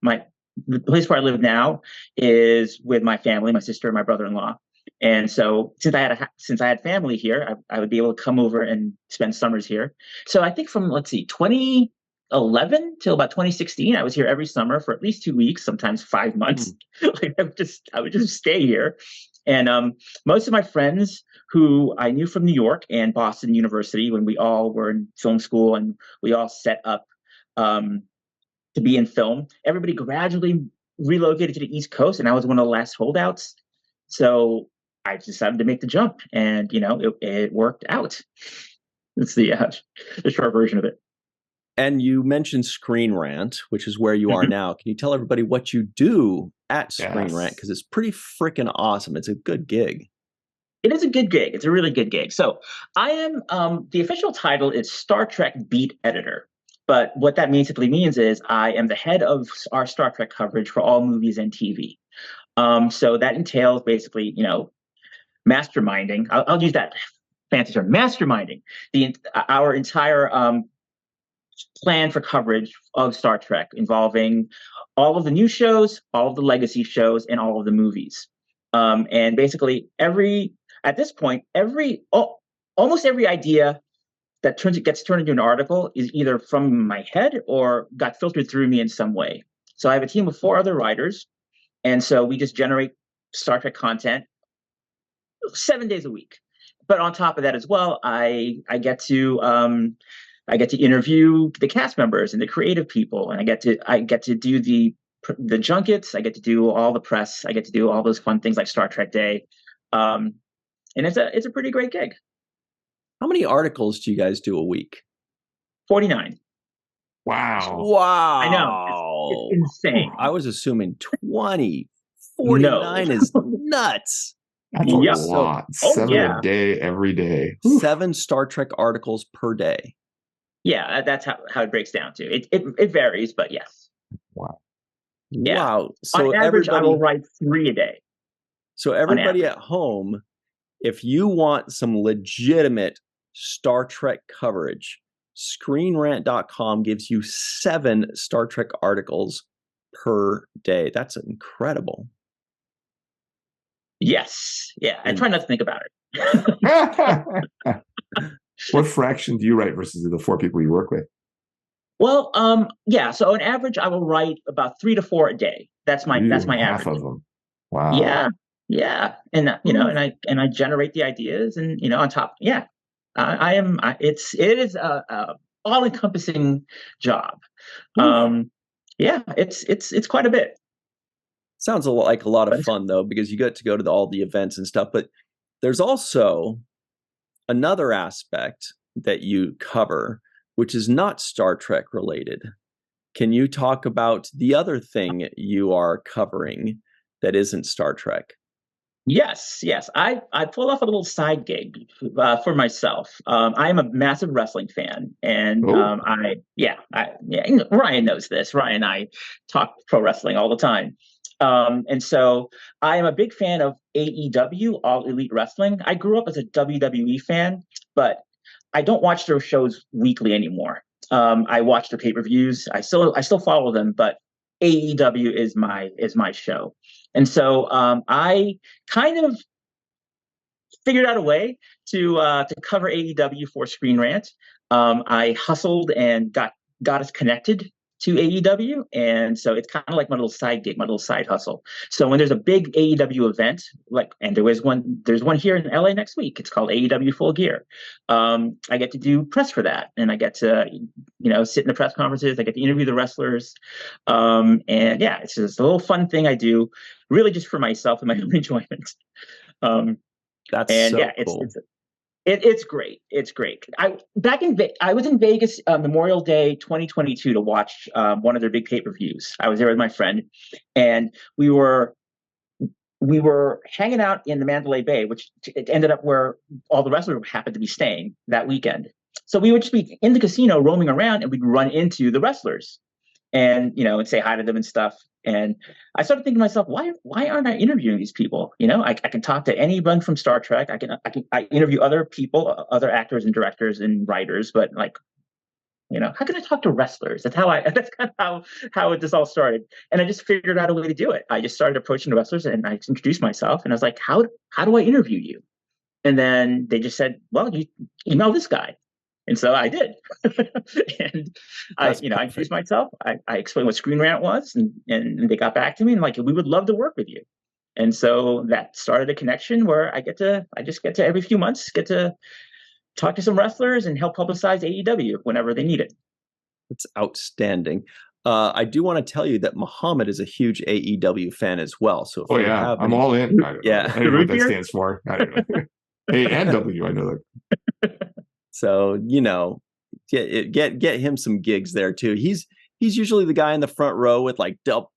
The place where I live now is with my family, my sister and my brother-in-law. And so since I had family here, I would be able to come over and spend summers here. So I think from 2011 till about 2016, I was here every summer for at least 2 weeks, sometimes 5 months. Like I would just stay here. And most of my friends who I knew from New York and Boston University, when we all were in film school and we all set up to be in film, everybody gradually relocated to the East Coast, and I was one of the last holdouts. So I decided to make the jump, and it worked out. It's the short version of it. And you mentioned Screenrant, which is where you are now. Can you tell everybody what you do at Screenrant? Because it's pretty freaking awesome. It's a good gig. It is a good gig. It's a really good gig. So I am the official title is Star Trek beat editor. But what that basically means is I am the head of our Star Trek coverage for all movies and TV. So that entails basically, masterminding. I'll use that fancy term, masterminding our entire plan for coverage of Star Trek, involving all of the new shows, all of the legacy shows, and all of the movies. And basically, at this point, almost every idea that gets turned into an article is either from my head or got filtered through me in some way. So I have a team of 4 other writers, and so we just generate Star Trek content 7 days a week. But on top of that as well, I get to interview the cast members and the creative people, and I get to do the junkets. I get to do all the press. I get to do all those fun things like Star Trek Day, and it's a pretty great gig. How many articles do you guys do a week? Wow. 49. Wow. I know. It's insane. I was assuming 20. 49 is nuts. That's a lot. 7 a day, every day. 7 Star Trek articles per day. Yeah, that's how it breaks down to. It varies, but yes. Wow. Yeah. Wow. So on average, I will write 3 a day. So everybody at home, if you want some legitimate Star Trek coverage, Screenrant.com gives you 7 Star Trek articles per day. That's incredible. Yes. Yeah. I try not to think about it. What fraction do you write versus the 4 people you work with? Well, yeah. So on average, I will write about 3 to 4 a day. That's my half average. Of them. Wow. Yeah. And and I generate the ideas, and on top, yeah. It is a all encompassing job. Yeah, it's quite a bit. Sounds like a lot of fun though, because you get to go to all the events and stuff. But there's also another aspect that you cover, which is not Star Trek related. Can you talk about the other thing you are covering that isn't Star Trek? Yes. I pulled off a little side gig for myself. I am a massive wrestling fan, and Ryan knows this. Ryan and I talk pro wrestling all the time. And so I am a big fan of AEW, All Elite Wrestling. I grew up as a WWE fan, but I don't watch their shows weekly anymore. I watch their pay-per-views. I still follow them, but AEW is my show. And so I kind of figured out a way to cover AEW for Screenrant. I hustled and got us connected to AEW, and so it's kind of like my little side gig, my little side hustle. So when there's a big AEW event, there's one here in LA next week. It's called AEW Full Gear. I get to do press for that, and I get to sit in the press conferences. I get to interview the wrestlers, and yeah, it's just a little fun thing I do, really just for myself and my own enjoyment. Cool. It's great. It's great. I was in Vegas Memorial Day 2022 to watch one of their big pay-per-views. I was there with my friend, and we were hanging out in the Mandalay Bay, which it ended up where all the wrestlers happened to be staying that weekend. So we would just be in the casino roaming around, and we'd run into the wrestlers and and say hi to them and stuff. And I started thinking to myself, why aren't I interviewing these people? I can talk to anyone from Star Trek. I interview other people, other actors and directors and writers, but how can I talk to wrestlers? That's kind of how this all started. And I just figured out a way to do it. I just started approaching the wrestlers, and I introduced myself, and I was like, how do I interview you? And then they just said, well, you email this guy. And so I did. And I introduced myself. I explained what Screenrant was, and they got back to me and we would love to work with you. And so that started a connection where I just get to every few months get to talk to some wrestlers and help publicize AEW whenever they need it. That's outstanding. I do want to tell you that Muhammad is a huge AEW fan as well. So I'm all in. I don't know what that stands for. I don't know. A and W, I know that. So, get him some gigs there too. He's usually the guy in the front row with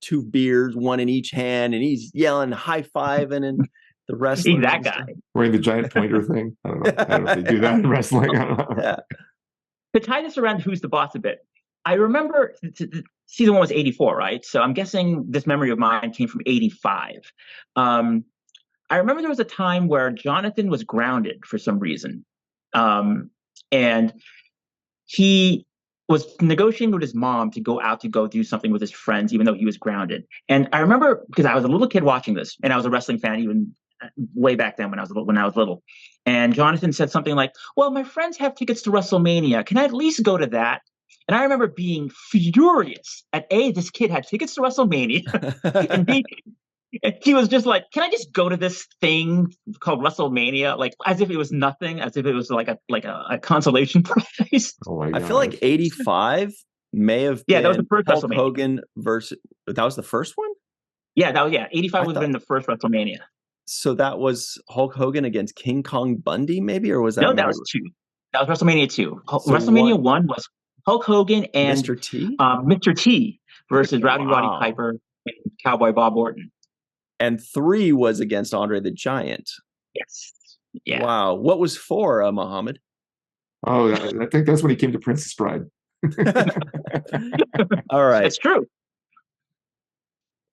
2 beers, one in each hand, and he's yelling, high-fiving, and The wrestler. He's that guy. Wearing the giant pointer thing. I don't know. I don't know if they do that in wrestling. I don't know. Yeah. To tie this around Who's the Boss a bit, I remember season 1 was 84, right? So I'm guessing this memory of mine came from 85. I remember there was a time where Jonathan was grounded for some reason. And he was negotiating with his mom to go out to go do something with his friends, even though he was grounded. And I remember, because I was a little kid watching this, and I was a wrestling fan even way back then when I was little. And Jonathan said something like, "Well, my friends have tickets to WrestleMania. Can I at least go to that?" And I remember being furious at A, this kid had tickets to WrestleMania, and B, he was just like, "Can I just go to this thing called WrestleMania?" Like as if it was nothing, as if it was like a consolation prize. Oh my I God. feel like 85 may have Yeah, been that was the first Hulk WrestleMania. Hogan versus. That was the first one. Yeah, 85 I would have been the first WrestleMania. So that was Hulk Hogan against King Kong Bundy, maybe, or was that? No, that was 2. That was WrestleMania 2. So WrestleMania 1 was Hulk Hogan and Mr. T Mr. T versus Roddy Wow. Piper and Cowboy Bob Orton. And 3 was against Andre the Giant. Yes. Yeah. Wow. What was 4, Muhammad? Oh, I think that's when he came to Princess Bride. All right. It's true.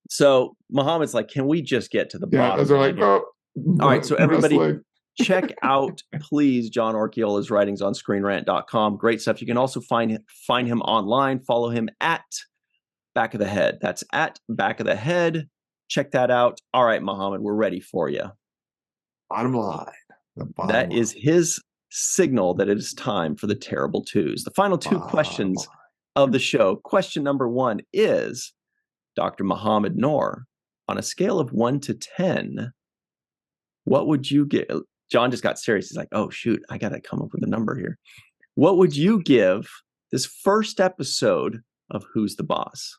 So Muhammad's like, can we just get to the Yeah, bottom those are line like, here? oh. All right, so everybody wrestling. check out, please, John Orquiola's writings on screenrant.com. Great stuff. You can also find him online. Follow him at Back of the Head. That's at Back of the Head. Check that out. All right, Muhammad, we're ready for you. Bottom line. That is his signal that it is time for the terrible twos. The final 2 questions of the show. Question number 1 is, Dr. Muhammad Noor, on a scale of 1 to 10, what would you give? John just got serious. He's like, oh, shoot, I got to come up with a number here. What would you give this first episode of Who's the Boss?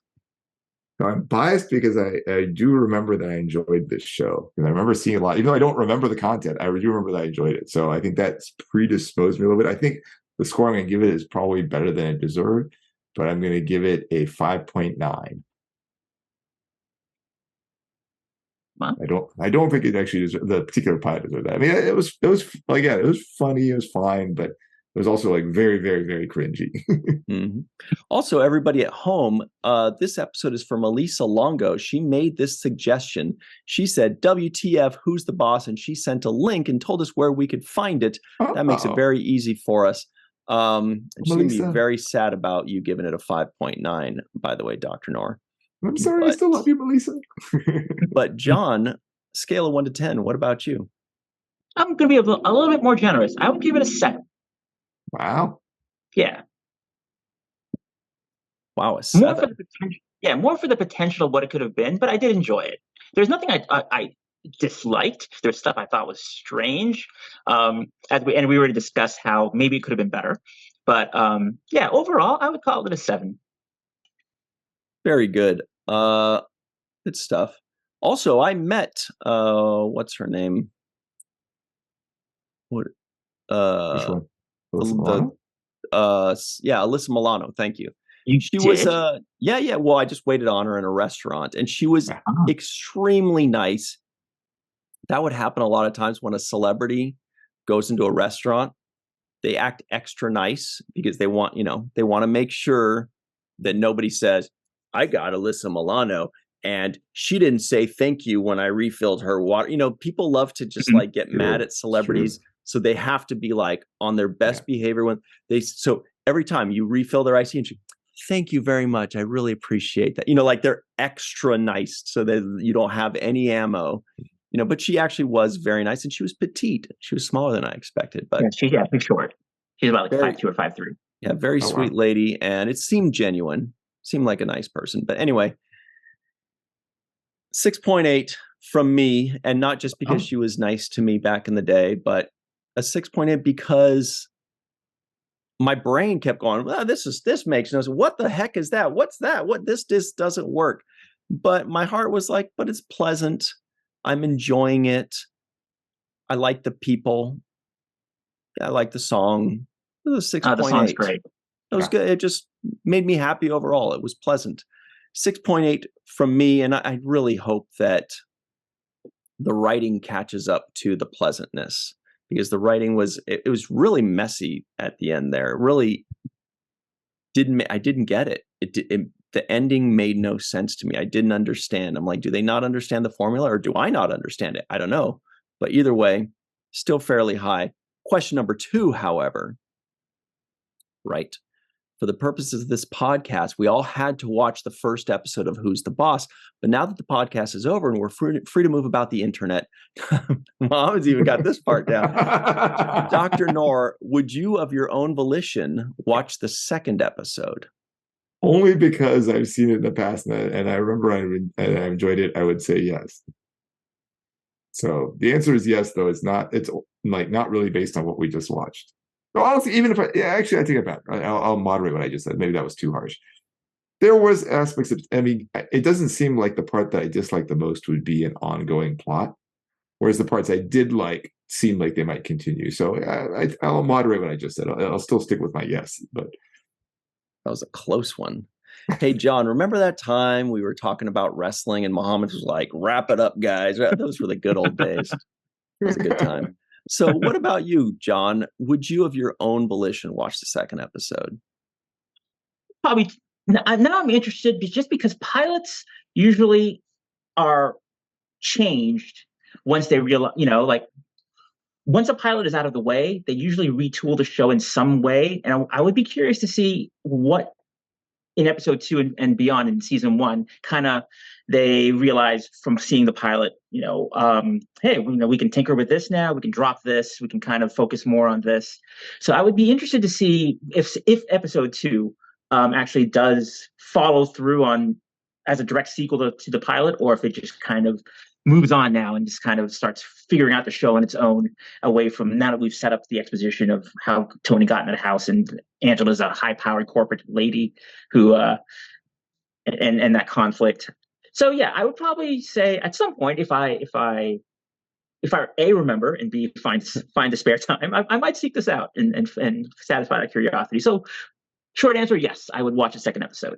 I'm biased because I do remember that I enjoyed this show. And I remember seeing a lot, even though I don't remember the content, I do remember that I enjoyed it. So I think that's predisposed me a little bit. I think the score I'm going to give it is probably better than it deserved, but I'm going to give it a 5.9. Wow. I don't think it actually deserved, the particular pilot deserved that. I mean, it was again, it was funny, it was fine, but it was also like very, very, very cringy. Mm-hmm. Also, everybody at home, this episode is from Elisa Longo. She made this suggestion. She said, WTF, Who's the Boss? And she sent a link and told us where we could find it. That makes it very easy for us. And she's going to be very sad about you giving it a 5.9, by the way, Dr. Noor. I'm sorry, I still love you, Melissa. But John, scale of 1 to 10, what about you? I'm going to be a little bit more generous. I would give it a 7. Wow. Yeah. Wow, a 7. More for the potential. Yeah, more for the potential of what it could have been, but I did enjoy it. There's nothing I disliked. There's stuff I thought was strange. We already discussed how maybe it could have been better. But yeah, overall, I would call it a 7. Very good. Good stuff. Also, I met what's her name? What Which one? Alyssa Milano? Alyssa Milano, thank you. She was well, I just waited on her in a restaurant and she was extremely nice. That would happen a lot of times when a celebrity goes into a restaurant. They act extra nice because they want to make sure that nobody says, I got Alyssa Milano and she didn't say thank you when I refilled her water. People love to just like get mad at celebrities. So they have to be like on their best behavior when so every time you refill their ice, and thank you very much. I really appreciate that. Like they're extra nice so that you don't have any ammo, but she actually was very nice and she was petite. She was smaller than I expected, but she's short. She's about like 5'2" or 5'3". Yeah. Very sweet lady. And it seemed genuine, seemed like a nice person, but anyway, 6.8 from me. And not just because she was nice to me back in the day, but a 6.8 because my brain kept going, well, this makes no sense. What the heck is that? What's that? This doesn't work. But my heart was like, but it's pleasant. I'm enjoying it. I like the people. I like the song. It was 6.8. The song's great. It was good. It just made me happy overall. It was pleasant. 6.8 from me. And I really hope that the writing catches up to the pleasantness, because the writing was it was really messy at the end there. It really I didn't get it. The ending made no sense to me. I didn't understand. I'm like, do they not understand the formula, or do I not understand it? I don't know. But either way, still fairly high. Question number 2, however, right? For the purposes of this podcast, we all had to watch the first episode of Who's the Boss. But now that the podcast is over and we're free to move about the internet, Mom's even got this part down. Dr. Noor, would you of your own volition watch the second episode? Only because I've seen it in the past and I remember I enjoyed it, I would say yes. So the answer is yes, though it's not not really based on what we just watched. So honestly, even if I take it back. I'll moderate what I just said. Maybe that was too harsh. There was aspects of, I mean, it doesn't seem like the part that I disliked the most would be an ongoing plot, whereas the parts I did like seem like they might continue. So I'll moderate what I just said. I'll still stick with my yes, but that was a close one. Hey, John, remember that time we were talking about wrestling and Muhammad was like, wrap it up, guys. Those were the good old days. It was a good time. So what about you, John? Would you of your own volition watch the second episode? Probably. Now I'm interested just because pilots usually are changed once they realize, like once a pilot is out of the way, they usually retool the show in some way. And I would be curious to see what in episode 2 and beyond in season 1, kind of they realize from seeing the pilot, hey, we can tinker with this now. We can drop this. We can kind of focus more on this. So I would be interested to see if episode 2 actually does follow through on as a direct sequel to the pilot, or if it just kind of moves on now and just kind of starts figuring out the show on its own, away from now that we've set up the exposition of how Tony got in that house and Angela's a high-powered corporate lady who and that conflict. So yeah, I would probably say at some point, if I A, remember, and B, find the spare time, I might seek this out and satisfy that curiosity. So short answer, yes, I would watch a second episode.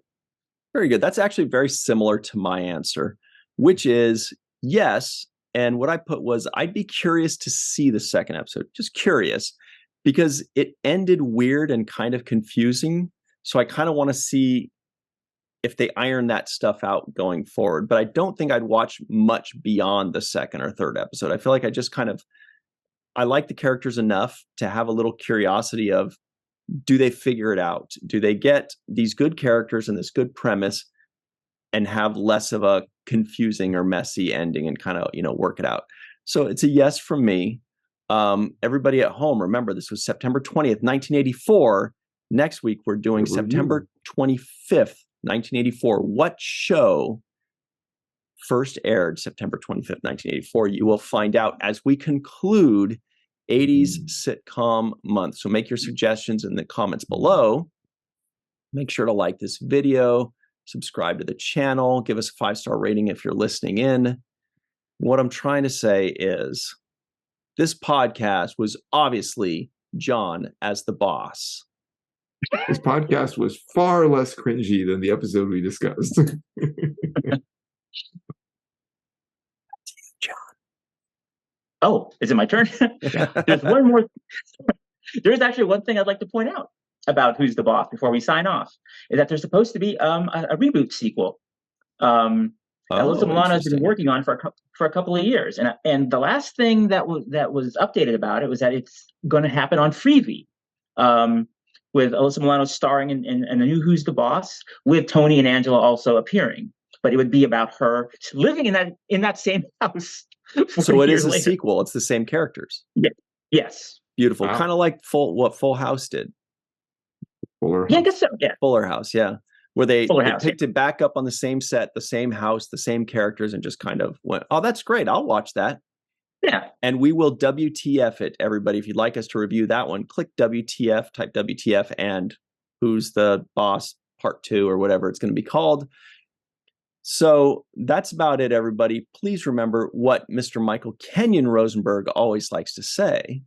Very good. That's actually very similar to my answer, which is yes. And what I put was I'd be curious to see the second episode, just curious, because it ended weird and kind of confusing. So I kind of want to see if they iron that stuff out going forward. But I don't think I'd watch much beyond the second or third episode. I feel like I like the characters enough to have a little curiosity of, do they figure it out? Do they get these good characters and this good premise and have less of a confusing or messy ending and kind of, work it out? So it's a yes from me. Everybody at home, remember, this was September 20th, 1984. Next week, we're doing September 25th, 1984. What show first aired September 25th, 1984? You will find out as we conclude 80s sitcom month. So make your suggestions in the comments below. Make sure to like this video, subscribe to the channel, give us a 5-star rating if you're listening in. What I'm trying to say is this podcast was obviously John as the boss. This podcast was far less cringy than the episode we discussed. John. Oh, is it my turn? There's one more. There's actually one thing I'd like to point out about Who's the Boss before we sign off, is that there's supposed to be a reboot sequel. Alyssa Milano has been working on for a couple of years, and the last thing that was updated about it was that it's going to happen on Freevee, with Alyssa Milano starring in a new Who's the Boss, with Tony and Angela also appearing. But it would be about her living in that same house. So it is a sequel. It's the same characters. Yeah. Yes. Beautiful. Wow. Kind of like what Full House did. Fuller House. Yeah, I guess so. Yeah. Fuller House, yeah. Where they picked it back up on the same set, the same house, the same characters, and just kind of went, oh, that's great. I'll watch that. Yeah. And we will WTF it, everybody. If you'd like us to review that one, click WTF, type WTF, and Who's the Boss Part 2 or whatever it's going to be called. So that's about it, everybody. Please remember what Mr. Michael Kenyon Rosenberg always likes to say.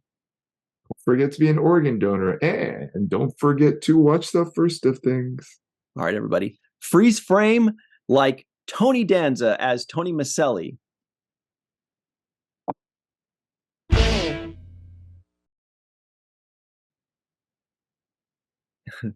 Don't forget to be an organ donor, and don't forget to watch the first of things. All right, everybody. Freeze frame like Tony Danza as Tony Maselli. Sit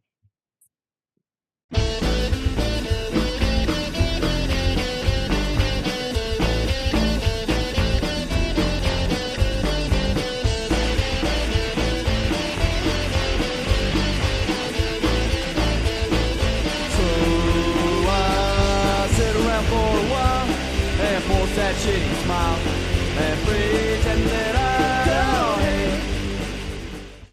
around for a while and force that shitty smile.